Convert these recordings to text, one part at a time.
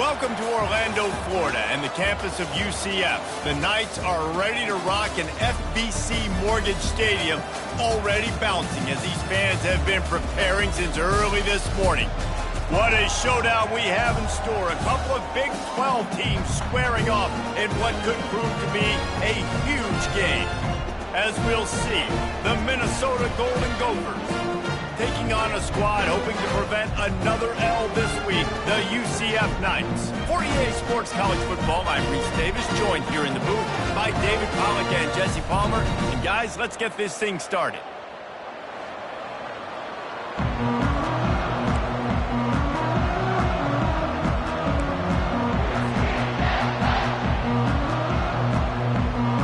Welcome to Orlando, Florida, and the campus of UCF. The Knights are ready to rock an FBC Mortgage Stadium, already bouncing as these fans have been preparing since early this morning. What a showdown we have in store. A couple of Big 12 teams squaring off in what could prove to be a huge game. As we'll see, the Minnesota Golden Gophers taking on a squad hoping to prevent another L this week, the UCF Knights. For EA Sports College Football, I'm Reese Davis, joined here in the booth by David Pollack and Jesse Palmer. And guys, let's get this thing started.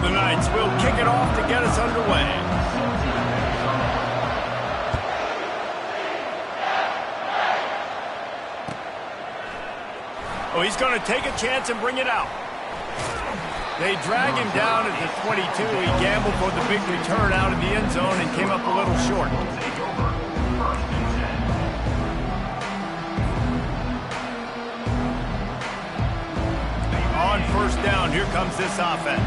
The Knights will kick it off to get us underway. Oh, he's going to take a chance and bring it out. They drag him down at the 22. He gambled for the big return out of the end zone and came up a little short. On first down, here comes this offense.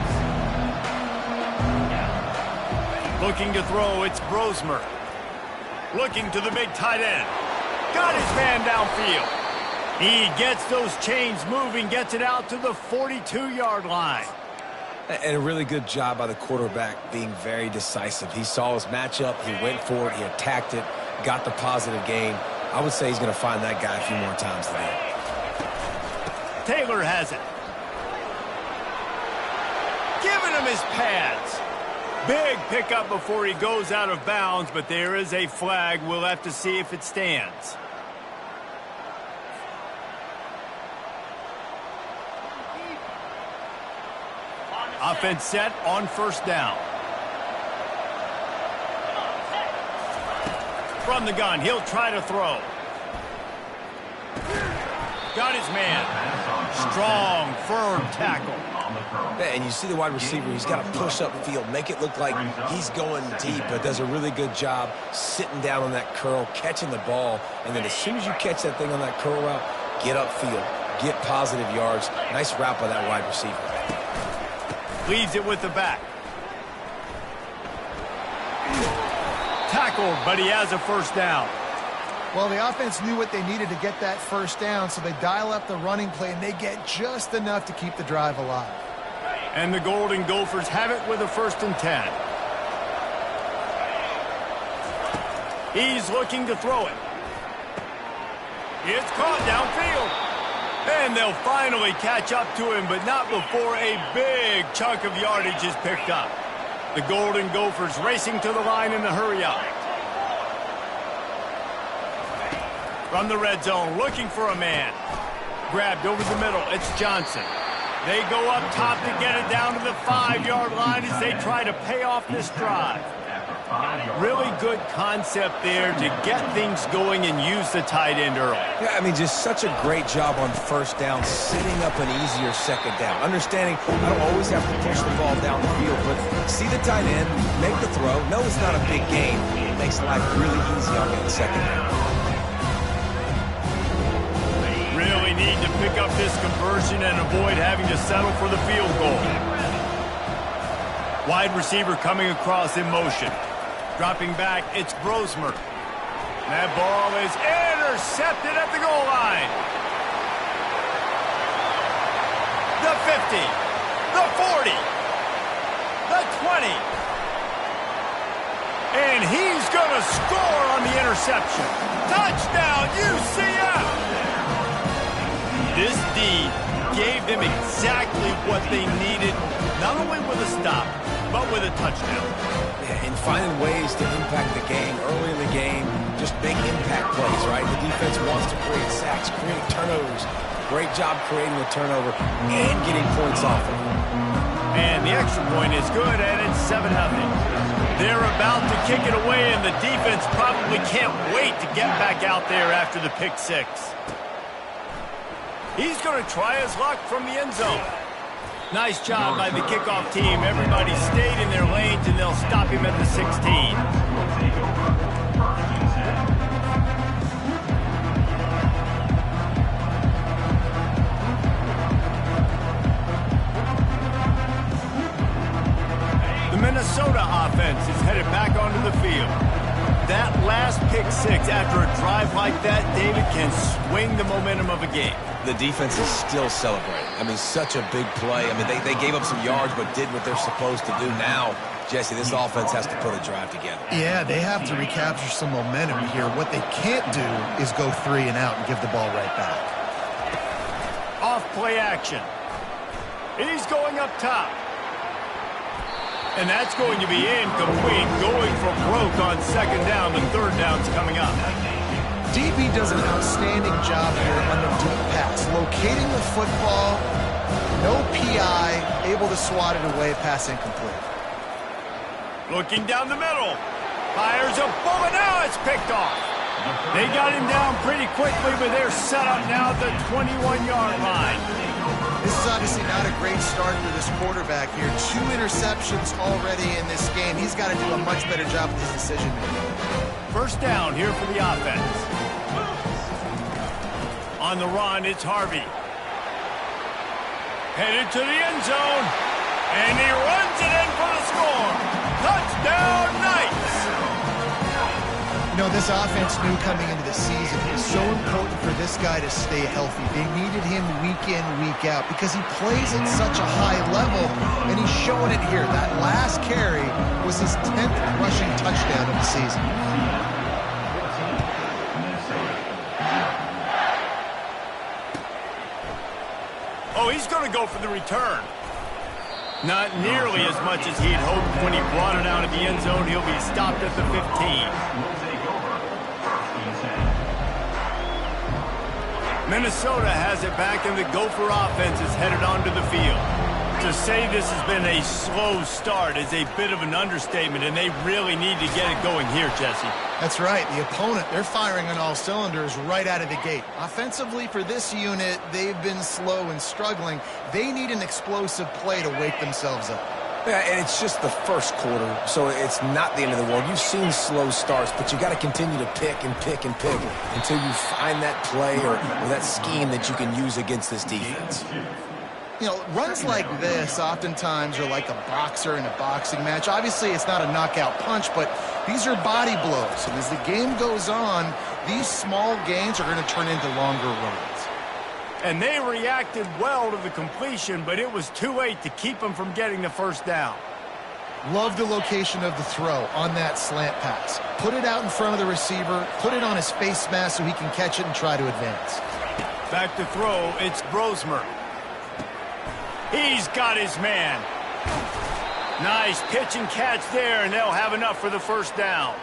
Looking to throw, it's Brosmer. Looking to the big tight end. Got his man downfield. He gets those chains moving, gets it out to the 42-yard line. And a really good job by the quarterback being very decisive. He saw his matchup, he went for it, he attacked it, got the positive gain. I would say he's going to find that guy a few more times today. Taylor has it. Giving him his pads. Big pickup before he goes out of bounds, but there is a flag. We'll have to see if it stands. Offense set on first down. From the gun, he'll try to throw. Got his man. Strong, firm tackle. And you see the wide receiver, he's got to push up field, make it look like he's going deep, but does a really good job sitting down on that curl, catching the ball, and then as soon as you catch that thing on that curl route, get upfield, get positive yards. Nice route by that wide receiver. Leaves it with the back. Tackled, but he has a first down. Well, the offense knew what they needed to get that first down, so they dial up the running play, and they get just enough to keep the drive alive. And the Golden Gophers have it with a 1st and 10. He's looking to throw it. It's caught downfield. And they'll finally catch up to him, but not before a big chunk of yardage is picked up. The Golden Gophers racing to the line in the hurry up. From the red zone, looking for a man. Grabbed over the middle, it's Johnson. They go up top to get it down to the 5-yard line as they try to pay off this drive. Really good concept there to get things going and use the tight end early. Yeah, I mean, just such a great job on first down, setting up an easier second down. Understanding I don't always have to push the ball down the field, but see the tight end, make the throw. No, it's not a big gain. It makes life really easy on that second down. Really need to pick up this conversion and avoid having to settle for the field goal. Wide receiver coming across in motion. Dropping back, it's Brosmer. That ball is intercepted at the goal line. The 50, the 40, the 20. And he's going to score on the interception. Touchdown, UCF! This D gave them exactly what they needed, not only with a stop, but with a touchdown. Yeah, and finding ways to impact the game early in the game, just make impact plays, right? The defense wants to create sacks, create turnovers. Great job creating a turnover and getting points off of it. And the extra point is good, and it's 7-0. They're about to kick it away, and the defense probably can't wait to get back out there after the pick six. He's going to try his luck from the end zone. Nice job by the kickoff team. Everybody stayed in their lanes, and they'll stop him at the 16. offense is headed back onto the field. That last pick six after a drive like that, David, can swing the momentum of a game. The defense is still celebrating. I mean, such a big play. I mean, they gave up some yards but did what they're supposed to do. Now, Jesse, this offense has to put a drive together. Yeah, they have to recapture some momentum here. What they can't do is go 3 and out and give the ball right back. Off play action. He's going up top. And that's going to be incomplete, going for broke on second down. The third down's coming up. DB does an outstanding job here on the deep pass. Locating the football, no PI, able to swat it away, pass incomplete. Looking down the middle. Fires a bullet. Now it's picked off. They got him down pretty quickly, but they're set up now at the 21-yard line. This is obviously not a great start for this quarterback here. 2 interceptions already in this game. He's got to do a much better job with his decision-making. First down here for the offense. On the run, it's Harvey. Headed to the end zone. And he runs it in for the score. Touchdown, Knights! You know, this offense knew coming into the season it was so important for this guy to stay healthy. They needed him week in, week out because he plays at such a high level, and he's showing it here. That last carry was his 10th rushing touchdown of the season. Oh, he's going to go for the return. Not nearly as much as he'd hoped when he brought it out of the end zone. He'll be stopped at the 15. Minnesota has it back, and the Gopher offense is headed onto the field. To say this has been a slow start is a bit of an understatement, and they really need to get it going here, Jesse. That's right. The opponent, they're firing on all cylinders right out of the gate. Offensively, for this unit, they've been slow and struggling. They need an explosive play to wake themselves up. Yeah, and it's just the first quarter, so it's not the end of the world. You've seen slow starts, but you got to continue to pick and pick and pick until you find that play or that scheme that you can use against this defense. You know, runs like this oftentimes are like a boxer in a boxing match. Obviously, it's not a knockout punch, but these are body blows. And as the game goes on, these small gains are going to turn into longer runs. And they reacted well to the completion, but it was too late to keep them from getting the first down. Love the location of the throw on that slant pass. Put it out in front of the receiver, put it on his face mask so he can catch it and try to advance. Back to throw, it's Brosmer. He's got his man. Nice pitch and catch there, and they'll have enough for the first down.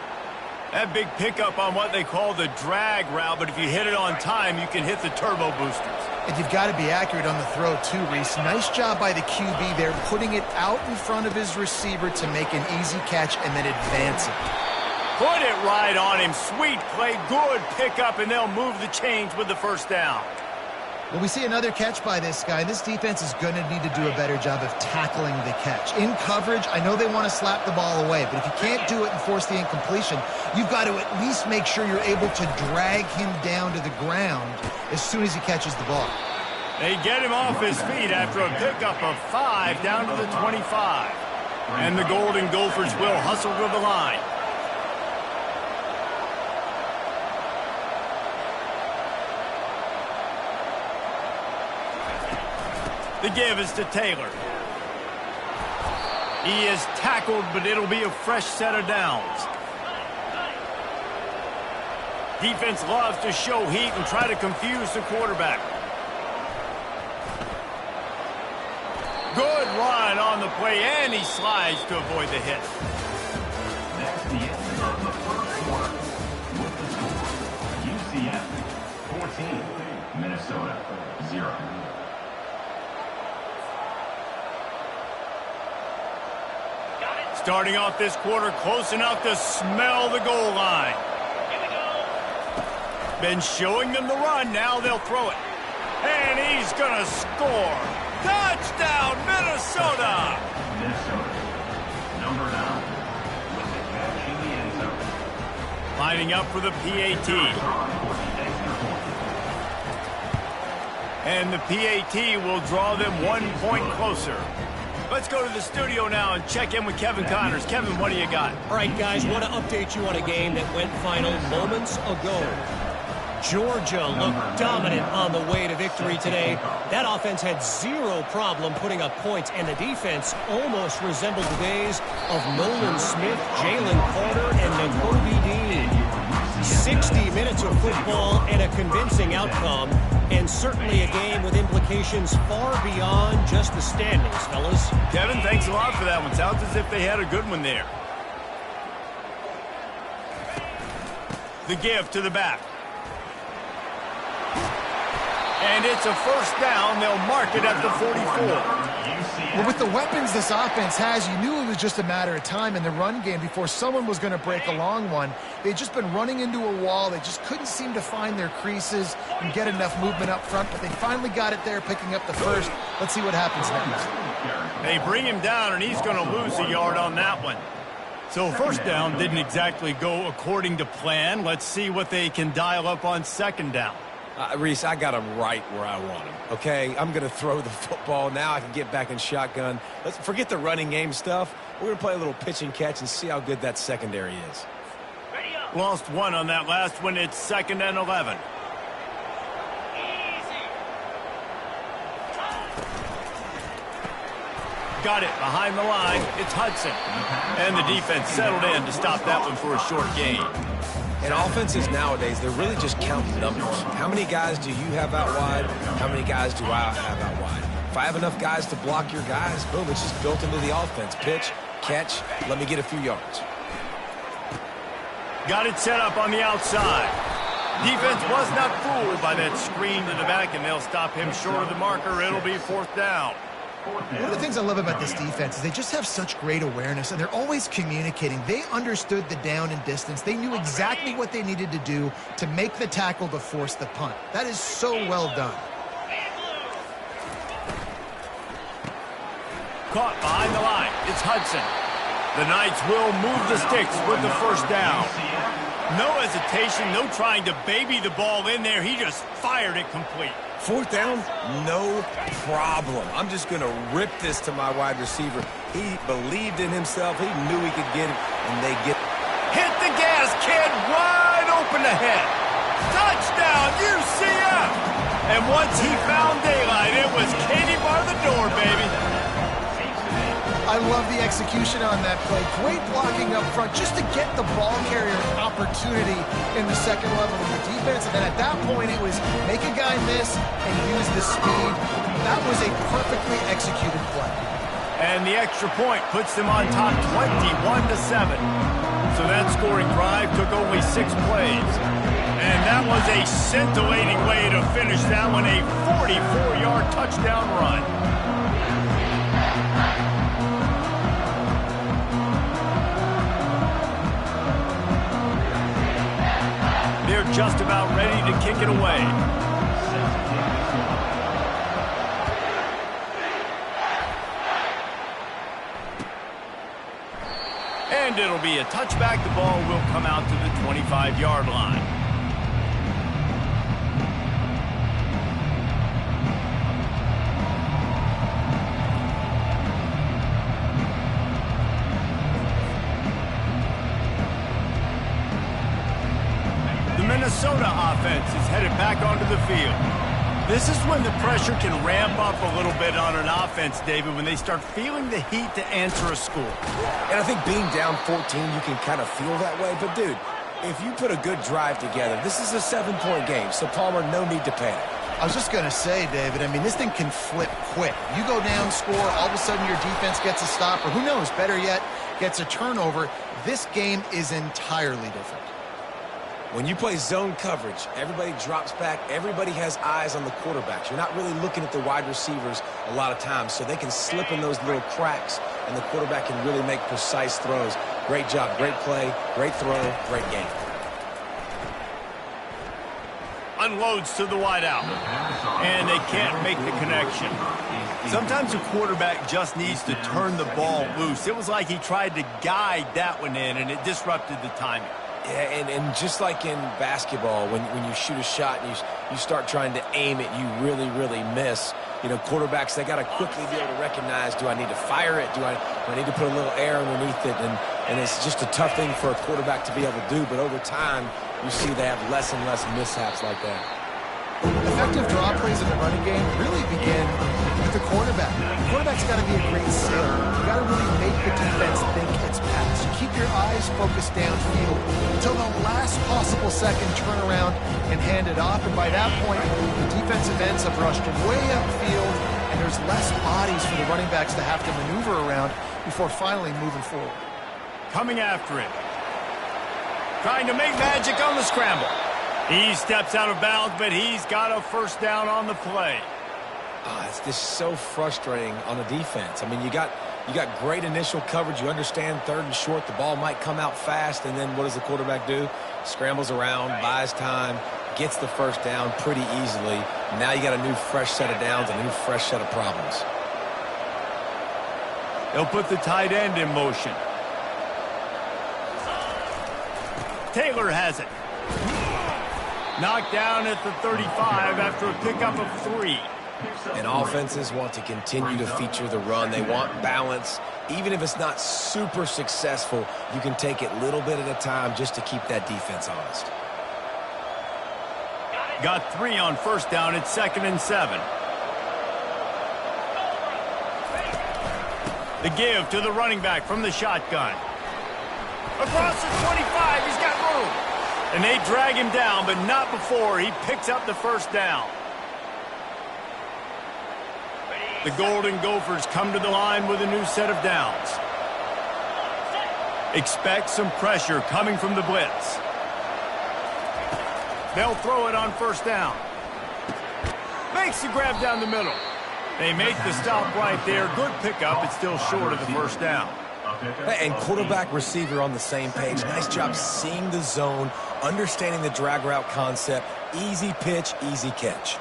That big pickup on what they call the drag route, but if you hit it on time, you can hit the turbo boosters. And you've got to be accurate on the throw too, Reese. Nice job by the QB there, putting it out in front of his receiver to make an easy catch and then advance it. Put it right on him. Sweet play, good pickup, and they'll move the chains with the first down. Well, we see another catch by this guy. This defense is going to need to do a better job of tackling the catch. In coverage, I know they want to slap the ball away, but if you can't do it and force the incompletion, you've got to at least make sure you're able to drag him down to the ground as soon as he catches the ball. They get him off his feet after a pickup of 5 down to the 25. And the Golden Gophers will hustle to the line. The give is to Taylor. He is tackled, but it'll be a fresh set of downs. Defense loves to show heat and try to confuse the quarterback. Good run on the play, and he slides to avoid the hit. That's the end of the first quarter. With the score, UCF 14, Minnesota 0. Starting off this quarter close enough to smell the goal line. Been showing them the run, now they'll throw it. And he's gonna score. Touchdown, Minnesota! Minnesota, number 9, with the catch in the end zone. Lining up for the PAT. And the PAT will draw them 1 point closer. Let's go to the studio now and check in with Kevin Connors. Kevin, what do you got? All right, guys, want to update you on a game that went final moments ago. Georgia looked dominant on the way to victory today. That offense had zero problem putting up points, and the defense almost resembled the days of Nolan Smith, Jalen Carter, and Nakobe Dean. 60 minutes of football and a convincing outcome, and certainly a game with implications far beyond just the standings, fellas. Kevin, thanks a lot for that one. Sounds as if they had a good one there. The give to the back. And it's a first down. They'll mark it at the 44. Well, with the weapons this offense has, you knew it was just a matter of time in the run game before someone was going to break a long one. They'd just been running into a wall. They just couldn't seem to find their creases and get enough movement up front, but they finally got it there, picking up the first. Let's see what happens next. They bring him down, and he's going to lose a yard on that one. So first down didn't exactly go according to plan. Let's see what they can dial up on second down. Reese, I got him right where I want him, okay? I'm going to throw the football. Now I can get back in shotgun. Let's forget the running game stuff. We're going to play a little pitch and catch and see how good that secondary is. Lost one on that last one. It's 2nd and 11. Got it behind the line. It's Hudson. And the defense settled in to stop that one for a short gain. And offenses nowadays, they're really just counting numbers. How many guys do you have out wide? How many guys do I have out wide? If I have enough guys to block your guys, boom, it's just built into the offense. Pitch, catch, let me get a few yards. Got it set up on the outside. Defense was not fooled by that screen to the back, and they'll stop him short of the marker. It'll be 4th down. One of the things I love about this defense is they just have such great awareness, and they're always communicating. They understood the down and distance. They knew exactly what they needed to do to make the tackle to force the punt. That is so well done. Caught behind the line. It's Hudson. The Knights will move the sticks with the first down. No hesitation, no trying to baby the ball in there. He just fired it complete. 4th down, no problem. I'm just going to rip this to my wide receiver. He believed in himself. He knew he could get it, and they get it. Hit the gas, kid. Wide open ahead. Touchdown, UCF. And once he found daylight, it was Katie bar the door, baby. I love the execution on that play. Great blocking up front just to get the ball carrier an opportunity in the second level of the defense. And then at that point, it was make a guy miss and use the speed. That was a perfectly executed play. And the extra point puts them on top 21-7. So that scoring drive took only 6 plays. And that was a scintillating way to finish that one, a 44-yard touchdown run. They're just about ready to kick it away. And it'll be a touchback. The ball will come out to the 25-yard line. Minnesota offense is headed back onto the field. This is when the pressure can ramp up a little bit on an offense, David, when they start feeling the heat to answer a score. And I think being down 14, you can kind of feel that way. But, dude, if you put a good drive together, this is a 7-point game. So, Palmer, no need to panic. I was just going to say, David, I mean, this thing can flip quick. You go down, score, all of a sudden your defense gets a stop, or who knows, better yet, gets a turnover. This game is entirely different. When you play zone coverage, everybody drops back. Everybody has eyes on the quarterbacks. You're not really looking at the wide receivers a lot of times, so they can slip in those little cracks, and the quarterback can really make precise throws. Great job, great play, great throw, great game. Unloads to the wideout, and they can't make the connection. Sometimes a quarterback just needs to turn the ball loose. It was like he tried to guide that one in, and it disrupted the timing. Yeah, and just like in basketball, when you shoot a shot and you start trying to aim it, you really, really miss. You know, quarterbacks, they got to quickly be able to recognize, do I need to fire it? Do I need to put a little air underneath it? And it's just a tough thing for a quarterback to be able to do. But over time, you see they have less and less mishaps like that. Effective draw plays in the running game really begin with the quarterback. The quarterback's got to be a great sailor. You got to really make the defense think it's pass. You keep your eyes focused downfield until the last possible second, turn around and hand it off. And by that point, the defensive ends have rushed way upfield, and there's less bodies for the running backs to have to maneuver around before finally moving forward. Coming after it. Trying to make magic on the scramble. He steps out of bounds, but he's got a first down on the play. It's just so frustrating on the defense. I mean, you got great initial coverage. You understand third and short, the ball might come out fast, and then what does the quarterback do? Scrambles around, buys time, gets the first down pretty easily. Now you got a new fresh set of downs, a new fresh set of problems. They'll put the tight end in motion. Taylor has it. Knocked down at the 35 after a pickup of 3. And offenses want to continue to feature the run. They want balance. Even if it's not super successful, you can take it little bit at a time just to keep that defense honest. Got 3 on first down at 2nd and 7. The give to the running back from the shotgun. Across the 25, he's got room. And they drag him down, but not before he picks up the first down. The Golden Gophers come to the line with a new set of downs. Expect some pressure coming from the blitz. They'll throw it on first down. Makes the grab down the middle. They make the stop right there. Good pickup. It's still short of the first down. And quarterback receiver on the same page. Nice job seeing the zone, understanding the drag route concept. Easy pitch, easy catch.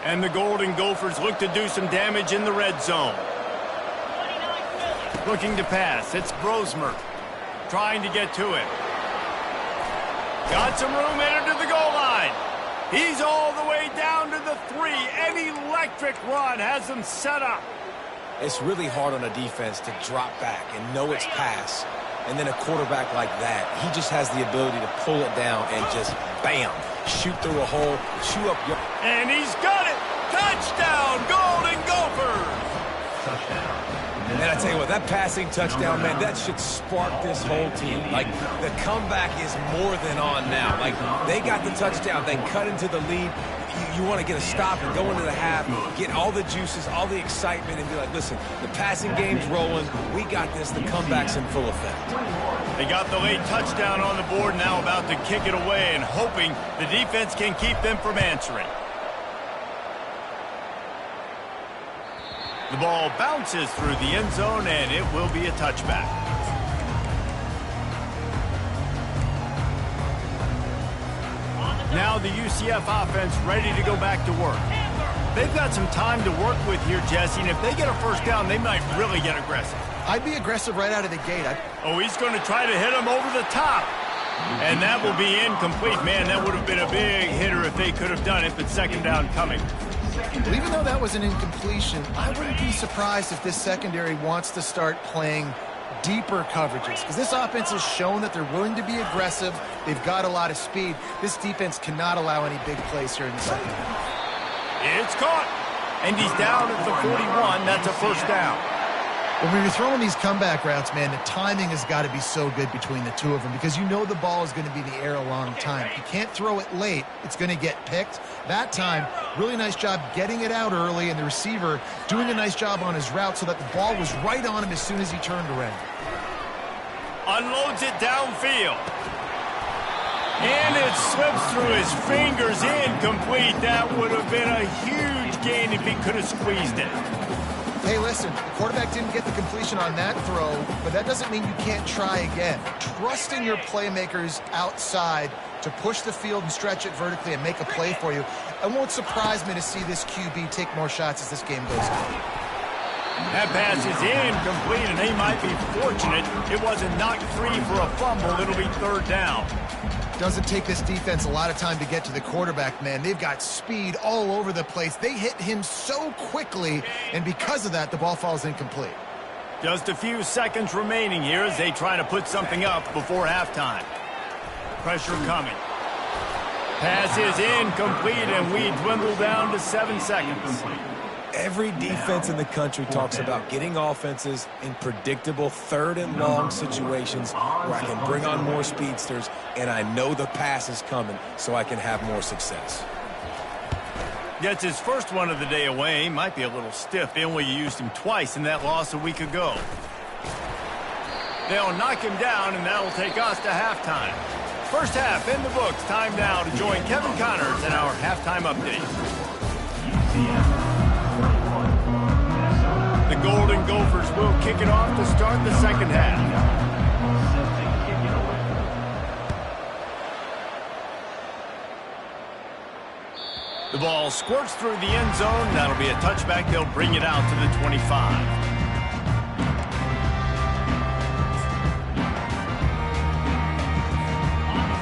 And the Golden Gophers look to do some damage in the red zone. Looking to pass. It's Brosmer trying to get to it. Got some room headed to the goal line. He's all the way down to the 3. An electric run has them set up. It's really hard on a defense to drop back and know it's pass. And then a quarterback like that, he just has the ability to pull it down and just, bam, shoot through a hole, chew up your... And he's got it! Touchdown, Golden Gophers! Touchdown. And I tell you what, that passing touchdown, man, that should spark this whole team. Like, the comeback is more than on now. Like, they got the touchdown. They cut into the lead. You want to get a stop and go into the half, get all the juices, all the excitement, and be like, listen, the passing game's rolling. We got this. The comeback's in full effect. They got the late touchdown on the board, now about to kick it away and hoping the defense can keep them from answering. The ball bounces through the end zone, and it will be a touchback. Now the UCF offense ready to go back to work. They've got some time to work with here, Jesse, and if they get a first down, they might really get aggressive. I'd be aggressive right out of the gate. Oh, he's going to try to hit him over the top. And that will be incomplete. Man, that would have been a big hitter if they could have done it, but second down coming. Well, even though that was an incompletion, I wouldn't be surprised if this secondary wants to start playing deeper coverages, because this offense has shown that they're willing to be aggressive. They've got a lot of speed. This defense cannot allow any big plays here in the second half. It's caught, and he's down at the 41. That's a first down. When you're throwing these comeback routes, man, the timing has got to be so good between the two of them, because you know the ball is going to be in the air a long time. You can't throw it late. It's going to get picked. That time, really nice job getting it out early, and the receiver doing a nice job on his route so that the ball was right on him as soon as he turned around. Unloads it downfield. And it slips through his fingers, incomplete. That would have been a huge gain if he could have squeezed it. Hey, listen, the quarterback didn't get the completion on that throw, but that doesn't mean you can't try again. Trusting your playmakers outside to push the field and stretch it vertically and make a play for you. It won't surprise me to see this QB take more shots as this game goes on. That pass is incomplete, and they might be fortunate it wasn't knocked free for a fumble. It'll be third down. Doesn't take this defense a lot of time to get to the quarterback, man. They've got speed all over the place. They hit him so quickly, and because of that, the ball falls incomplete. Just a few seconds remaining here as they try to put something up before halftime. Pressure coming. Pass is incomplete, and we dwindle down to 7 seconds. Every defense in the country talks about getting offenses in predictable third and long situations where I can bring on more speedsters and I know the pass is coming so I can have more success. Gets his first one of the day away. Might be a little stiff. They only used him twice in that loss a week ago. They'll knock him down, and that'll take us to halftime. First half in the books. Time now to join Kevin Connors in our halftime update. The Golden Gophers will kick it off to start the second half. The ball squirts through the end zone. That'll be a touchback. They'll bring it out to the 25.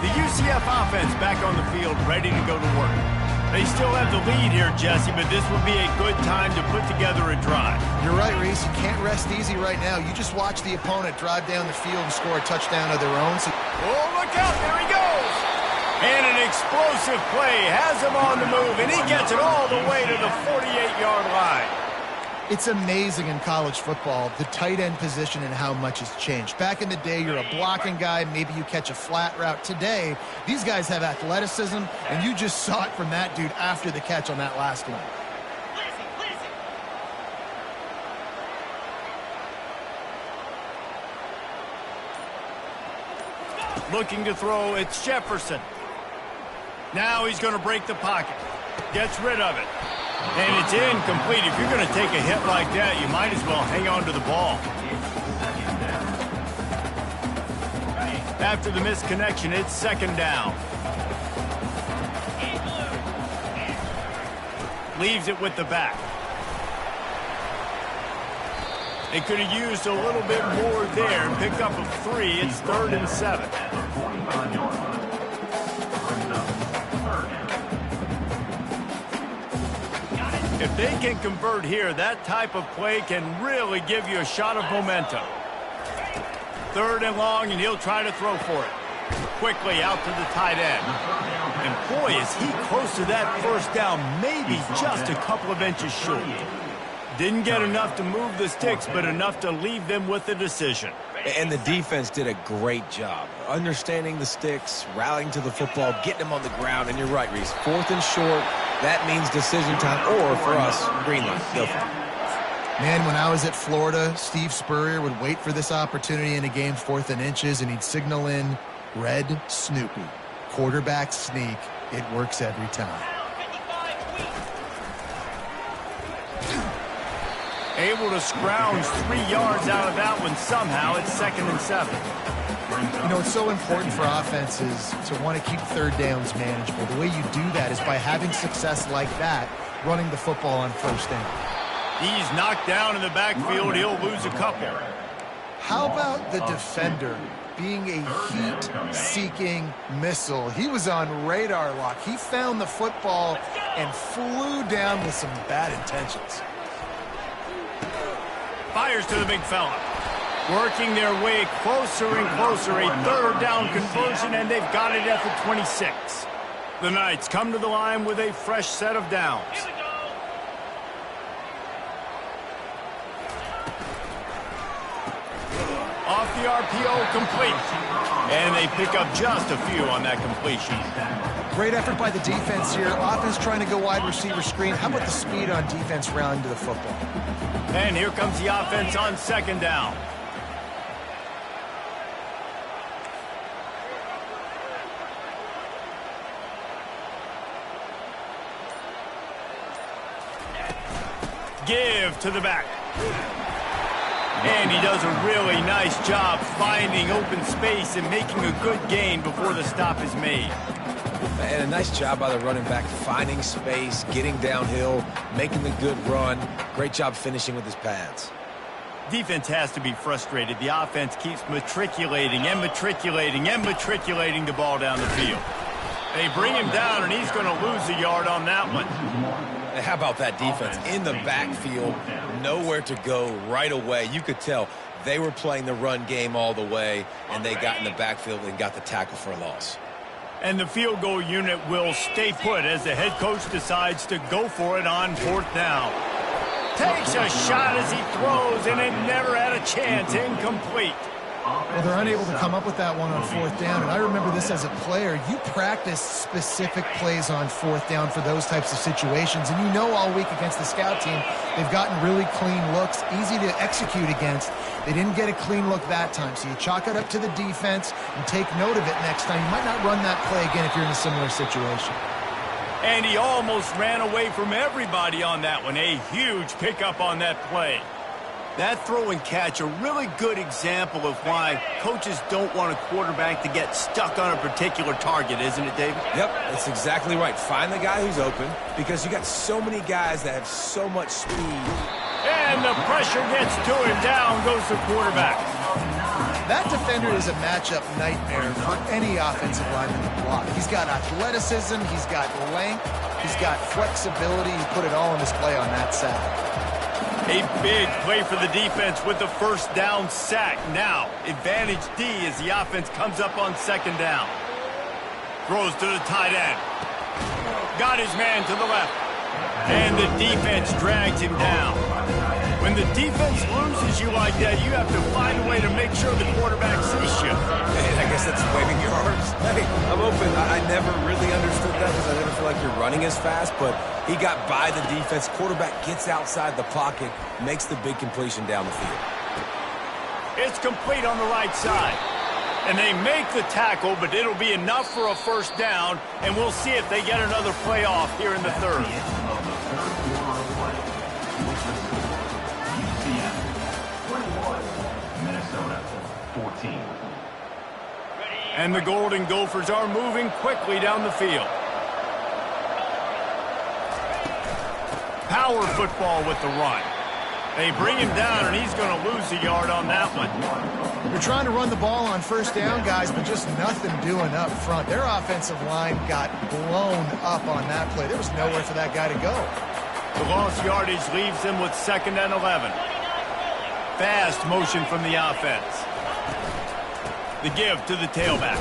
The UCF offense back on the field, ready to go to work. They still have the lead here, Jesse, but this would be a good time to put together a drive. You're right, Reese. You can't rest easy right now. You just watch the opponent drive down the field and score a touchdown of their own. Oh, look out. There he goes. And an explosive play has him on the move, and he gets it all the way to the 48-yard line. It's amazing in college football, the tight end position and how much has changed. Back in the day, you're a blocking guy, maybe you catch a flat route. Today, these guys have athleticism, and you just saw it from that dude after the catch on that last one. Looking to throw, it's Jefferson. Now he's going to break the pocket. Gets rid of it. And it's incomplete. If you're going to take a hit like that, you might as well hang on to the ball. After the misconnection, it's second down. Leaves it with the back. They could have used a little bit more there and picked up a 3. It's 3rd and 7. If they can convert here, that type of play can really give you a shot of momentum. 3rd and long, and he'll try to throw for it. Quickly out to the tight end. And boy, is he close to that first down, maybe just a couple of inches short. Didn't get enough to move the sticks, but enough to leave them with the decision. And the defense did a great job understanding the sticks, rallying to the football, getting them on the ground. And you're right, Reese. 4th and short, that means decision time, or for us, green light. Go for it. Man, when I was at Florida, Steve Spurrier would wait for this opportunity in a game 4th and inches, and he'd signal in red Snoopy. Quarterback sneak. It works every time. Able to scrounge 3 yards out of that one somehow. It's 2nd and 7. You know, it's so important for offenses to want to keep third downs manageable. The way you do that is by having success like that, running the football on first down. He's knocked down in the backfield. He'll lose a couple. How about the defender being a heat-seeking missile? He was on radar lock. He found the football and flew down with some bad intentions. Fires to the big fella. Working their way closer and closer. A 3rd down conversion, and they've got it at the 26. The Knights come to the line with a fresh set of downs. Off the RPO, complete. And they pick up just a few on that completion. Great effort by the defense here. Offense trying to go wide receiver screen. How about the speed on defense rallying to the football? And here comes the offense on 2nd down. Give to the back. And he does a really nice job finding open space and making a good gain before the stop is made. And a nice job by the running back, finding space, getting downhill, making the good run. Great job finishing with his pads. Defense has to be frustrated. The offense keeps matriculating and matriculating and matriculating the ball down the field. They bring him down, and he's going to lose a yard on that one. How about that defense? In the backfield, nowhere to go right away. You could tell they were playing the run game all the way, and they got in the backfield and got the tackle for a loss. And the field goal unit will stay put as the head coach decides to go for it on 4th down. Takes a shot as he throws, and it never had a chance. Incomplete. Well, they're unable to come up with that one on 4th down, and I remember this as a player. You practice specific plays on 4th down for those types of situations, and you know all week against the scout team, they've gotten really clean looks, easy to execute against. They didn't get a clean look that time, so you chalk it up to the defense and take note of it next time. You might not run that play again if you're in a similar situation. And he almost ran away from everybody on that one. A huge pickup on that play. That throw and catch, a really good example of why coaches don't want a quarterback to get stuck on a particular target, isn't it, David? Yep, that's exactly right. Find the guy who's open because you got so many guys that have so much speed. And the pressure gets to him. Down goes the quarterback. That defender is a matchup nightmare for any offensive lineman to block. He's got athleticism, he's got length, he's got flexibility. He put it all on display on that sack. A big play for the defense with the 1st down sack. Now, advantage D as the offense comes up on 2nd down. Throws to the tight end. Got his man to the left. And the defense drags him down. When the defense loses you like that, you have to find a way to make sure the quarterback sees you. And I guess that's waving your arms. Hey, I'm open. I never really understood that because I never feel like you're running as fast, but he got by the defense. Quarterback gets outside the pocket, makes the big completion down the field. It's complete on the right side. And they make the tackle, but it'll be enough for a 1st down, and we'll see if they get another play off here in the 3rd. And the Golden Gophers are moving quickly down the field. Power football with the run. They bring him down, and he's going to lose a yard on that one. They're trying to run the ball on 1st down, guys, but just nothing doing up front. Their offensive line got blown up on that play. There was nowhere for that guy to go. The lost yardage leaves them with 2nd and 11. Fast motion from the offense. The give to the tailback.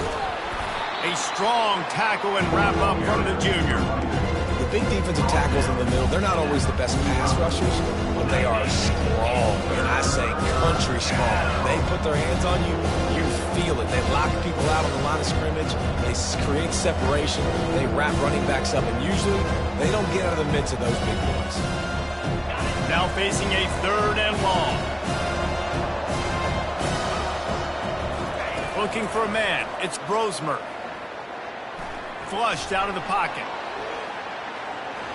A strong tackle and wrap up from the junior. The big defensive tackles in the middle, they're not always the best pass rushers, but they are strong, and I say country strong. They put their hands on you, you feel it. They lock people out on the line of scrimmage. They create separation. They wrap running backs up, and usually they don't get out of the midst of those big boys. Now facing a 3rd and long. Looking for a man. It's Brosmer. Flushed out of the pocket.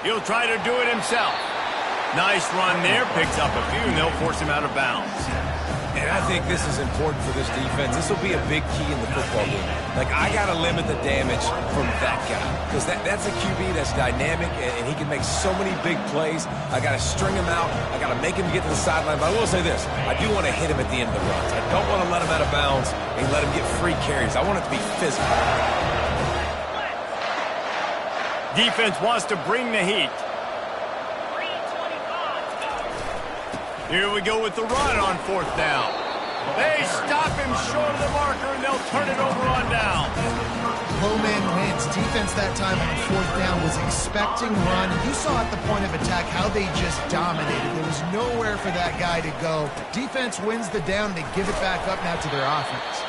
He'll try to do it himself. Nice run there. Picks up a few, and they'll force him out of bounds. And I think this is important for this defense. This will be a big key in the football game. Like, I got to limit the damage from that guy because that's a QB that's dynamic, and he can make so many big plays. I got to string him out. I got to make him get to the sideline. But I will say this. I do want to hit him at the end of the runs. I don't want to let him out of bounds and let him get free carries. I want it to be physical. Defense wants to bring the heat. Here we go with the run on 4th down. They stop him short of the marker, and they'll turn it over on down. Low man wins. Defense that time on 4th down was expecting run. And you saw at the point of attack how they just dominated. There was nowhere for that guy to go. Defense wins the down, and they give it back up now to their offense.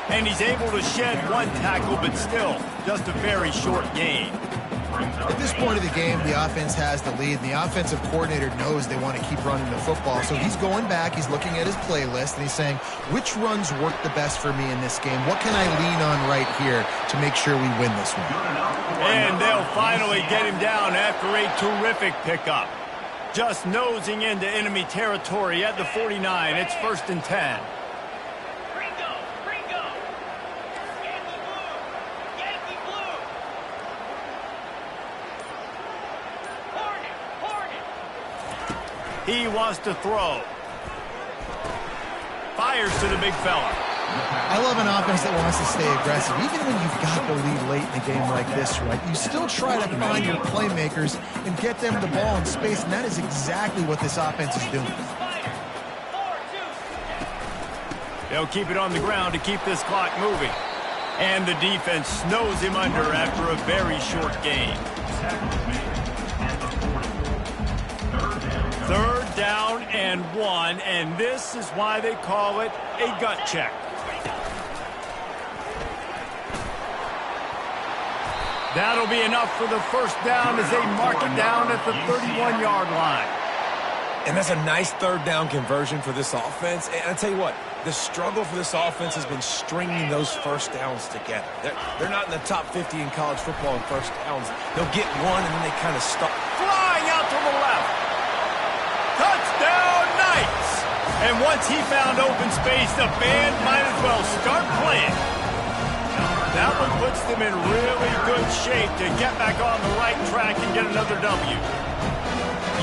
And he's able to shed one tackle, but still just a very short gain. At this point of the game, the offense has the lead, and the offensive coordinator knows they want to keep running the football. So he's going back, he's looking at his playlist, and he's saying, which runs work the best for me in this game? What can I lean on right here to make sure we win this one? And they'll finally get him down after a terrific pickup. Just nosing into enemy territory at the 49. It's 1st and 10. He wants to throw. Fires to the big fella. I love an offense that wants to stay aggressive. Even when you've got the lead late in a game like this, right, you still try to find your playmakers and get them the ball in space, and that is exactly what this offense is doing. They'll keep it on the ground to keep this clock moving. And the defense snows him under after a very short game. 3rd down and 1, and this is why they call it a gut check. That'll be enough for the 1st down as they mark it down at the 31-yard line. And that's a nice 3rd down conversion for this offense. And I tell you what, the struggle for this offense has been stringing those 1st downs together. They're not in the top 50 in college football in 1st downs. They'll get one, and then they kind of stop. Flying out to the left. Touchdown, Knights! And once he found open space, the band might as well start playing. That one puts them in really good shape to get back on the right track and get another W.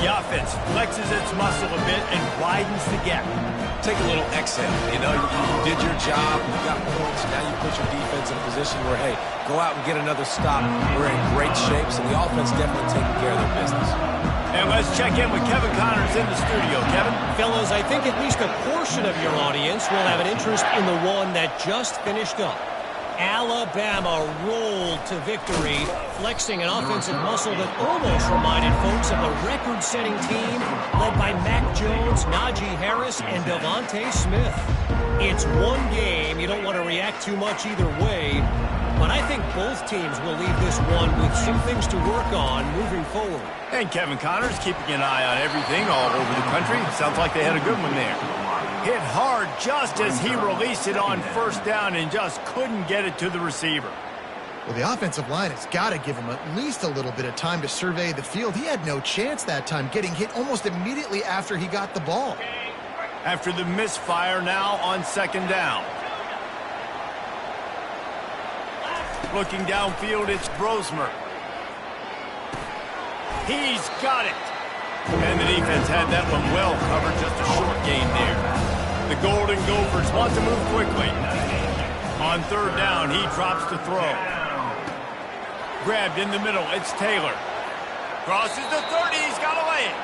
The offense flexes its muscle a bit and widens the gap. Take a little exhale. You know, you did your job, you got points, now you put your defense in a position where, hey, go out and get another stop. We're in great shape, so the offense definitely taking care of their business. And let's check in with Kevin Connors in the studio. Kevin? Fellas, I think at least a portion of your audience will have an interest in the one that just finished up. Alabama rolled to victory, flexing an offensive muscle that almost reminded folks of the record-setting team led by Mac Jones, Najee Harris, and Devontae Smith. It's one game. You don't want to react too much either way, but I think both teams will leave this one with some things to work on moving forward. And Kevin Connors keeping an eye on everything all over the country. Sounds like they had a good one there. Hit hard just as he released it on 1st down and just couldn't get it to the receiver. Well, the offensive line has got to give him at least a little bit of time to survey the field. He had no chance that time, getting hit almost immediately after he got the ball. After the misfire, now on 2nd down. Looking downfield, it's Brosmer. He's got it. And the defense had that one well covered, just a short gain there. The Golden Gophers want to move quickly. On 3rd down, he drops to throw. Grabbed in the middle, it's Taylor. Crosses the 30, he's got to lay it.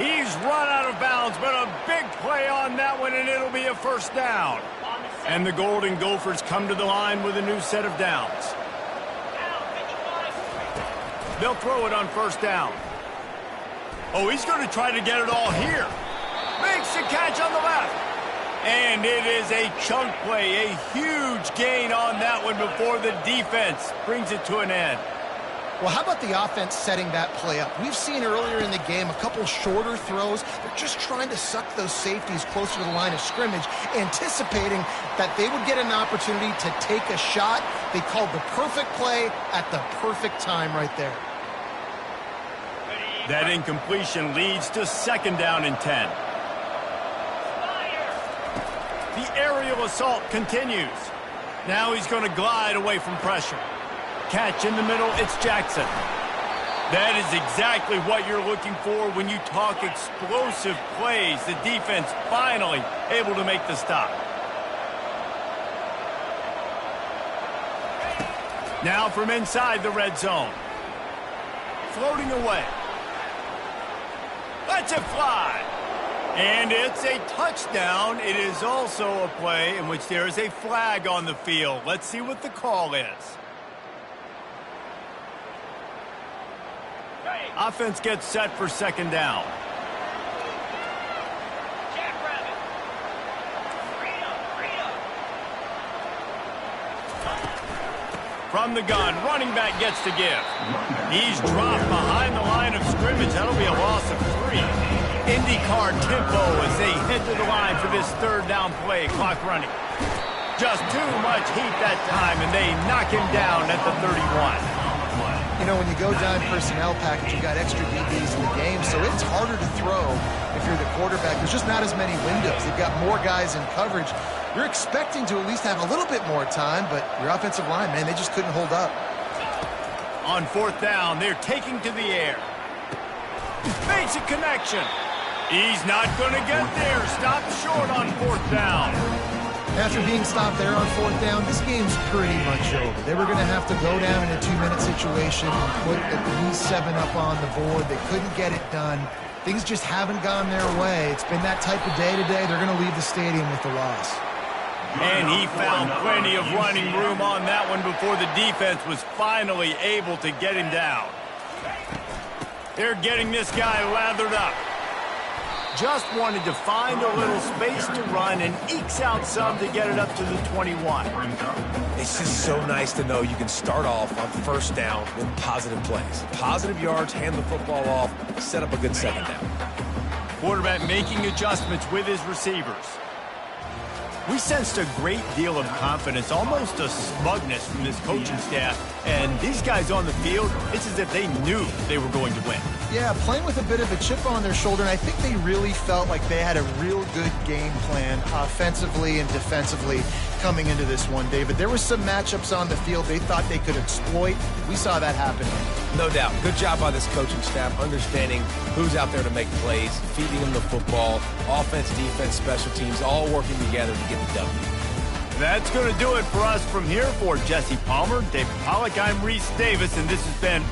He's run out of bounds, but a big play on that one, and it'll be a 1st down. And the Golden Gophers come to the line with a new set of downs. They'll throw it on 1st down. Oh, he's going to try to get it all here. Makes the catch on the left. And it is a chunk play, a huge gain on that one before the defense brings it to an end. Well, how about the offense setting that play up? We've seen earlier in the game a couple shorter throws. They're just trying to suck those safeties closer to the line of scrimmage, anticipating that they would get an opportunity to take a shot. They called the perfect play at the perfect time right there. That incompletion leads to 2nd down and 10. The aerial assault continues. Now he's going to glide away from pressure. Catch in the middle, it's Jackson. That is exactly what you're looking for when you talk explosive plays. The defense finally able to make the stop. Now from inside the red zone. Floating away. Lets it fly. And it's a touchdown. It is also a play in which there is a flag on the field. Let's see what the call is. Offense gets set for 2nd down. From the gun, running back gets to give. He's dropped behind the line of scrimmage. That'll be a loss of 3. IndyCar tempo as they head to the line for this 3rd down play. Clock running. Just too much heat that time, and they knock him down at the 31. you know, when you go down personnel package, you got extra DBs in the game, so it's harder to throw if you're the quarterback. There's just not as many windows. They've got more guys in coverage. You're expecting to at least have a little bit more time, but your offensive line, man, they just couldn't hold up. On 4th down, they're taking to the air. Makes a connection. He's not going to get there. Stopped short on 4th down. After being stopped there on 4th down, this game's pretty much over. They were going to have to go down in a 2-minute situation and put at least 7 up on the board. They couldn't get it done. Things just haven't gone their way. It's been that type of day today. They're going to leave the stadium with the loss. And he found plenty of running room on that one before the defense was finally able to get him down. They're getting this guy lathered up. Just wanted to find a little space to run and ekes out some to get it up to the 21. It's just so nice to know you can start off on 1st down with positive plays. Positive yards, hand the football off, set up a good 2nd down. Quarterback making adjustments with his receivers. We sensed a great deal of confidence, almost a smugness from this coaching staff. And these guys on the field, it's as if they knew they were going to win. Yeah, playing with a bit of a chip on their shoulder, and I think they really felt like they had a real good game plan offensively and defensively coming into this one, David. There were some matchups on the field they thought they could exploit. We saw that happen. No doubt. Good job by this coaching staff, understanding who's out there to make plays, feeding them the football, offense, defense, special teams, all working together to get the W. That's going to do it for us from here. For Jesse Palmer, David Pollack, I'm Reese Davis, and this has been